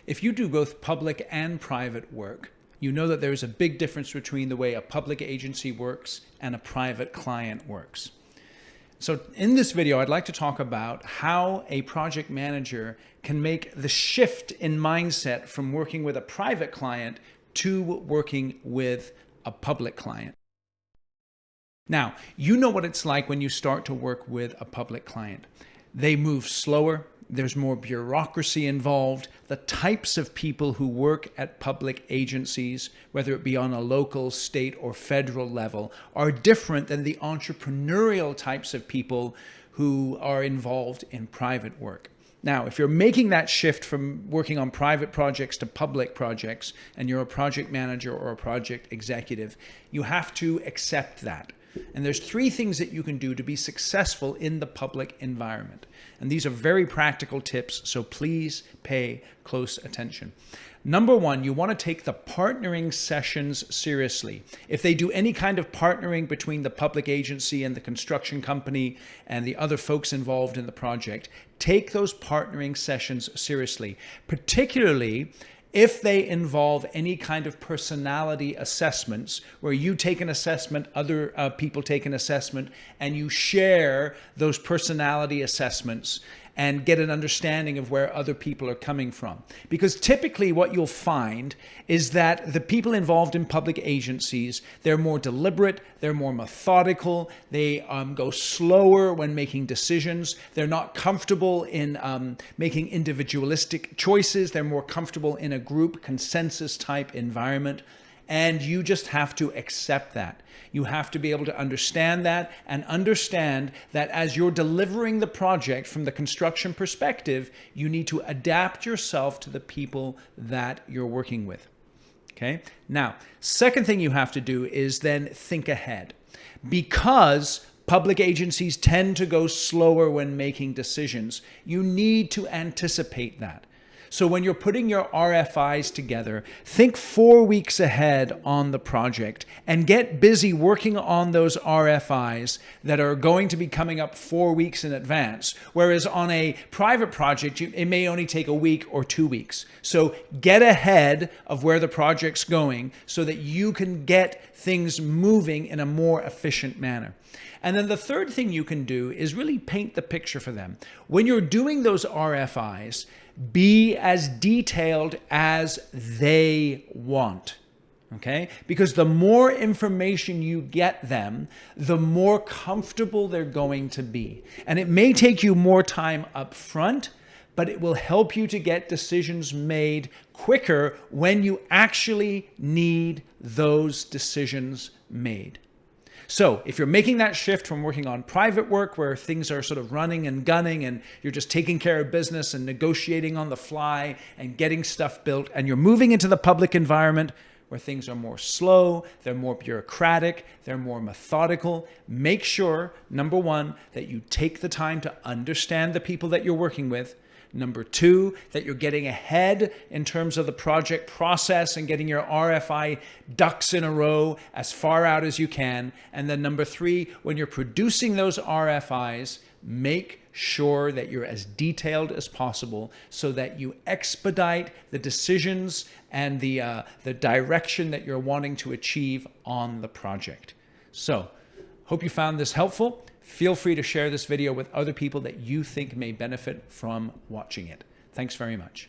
If you do both public and private work, you know that there's a big difference between the way a public agency works and a private client works. So in this video, I'd like to talk about how a project manager can make the shift in mindset from working with a private client to working with a public client. Now, you know what it's like when you start to work with a public client. They move slower. There's more bureaucracy involved. The types of people who work at public agencies, whether it be on a local, state, or federal level, are different than the entrepreneurial types of people who are involved in private work. Now, if you're making that shift from working on private projects to public projects, and you're a project manager or a project executive, you have to accept that. And there's three things that you can do to be successful in the public environment. And these are very practical tips, so please pay close attention. Number one, you want to take the partnering sessions seriously. If they do any kind of partnering between the public agency and the construction company and the other folks involved in the project, take those partnering sessions seriously, particularly if they involve any kind of personality assessments where you take an assessment, other people take an assessment, and you share those personality assessments and get an understanding of where other people are coming from. Because typically what you'll find is that the people involved in public agencies, they're more deliberate, they're more methodical, they go slower when making decisions, they're not comfortable in making individualistic choices, they're more comfortable in a group consensus type environment. And you just have to accept that. You have to be able to understand that and understand that as you're delivering the project from the construction perspective, you need to adapt yourself to the people that you're working with. Okay? Now, second thing you have to do is then think ahead. Because public agencies tend to go slower when making decisions, you need to anticipate that. So when you're putting your RFIs together, think 4 weeks ahead on the project and get busy working on those RFIs that are going to be coming up 4 weeks in advance. Whereas on a private project, it may only take a week or 2 weeks. So get ahead of where the project's going so that you can get things moving in a more efficient manner. And then the third thing you can do is really paint the picture for them. When you're doing those RFIs, be as detailed as they want, okay? Because the more information you get them, the more comfortable they're going to be. And it may take you more time up front, but it will help you to get decisions made quicker when you actually need those decisions made. So if you're making that shift from working on private work where things are sort of running and gunning and you're just taking care of business and negotiating on the fly and getting stuff built, and you're moving into the public environment where things are more slow, they're more bureaucratic, they're more methodical, make sure, number one, that you take the time to understand the people that you're working with. Number two, that you're getting ahead in terms of the project process and getting your RFI ducks in a row as far out as you can. And then number three, when you're producing those RFIs, make sure that you're as detailed as possible so that you expedite the decisions and the direction that you're wanting to achieve on the project. So, hope you found this helpful. Feel free to share this video with other people that you think may benefit from watching it. Thanks very much.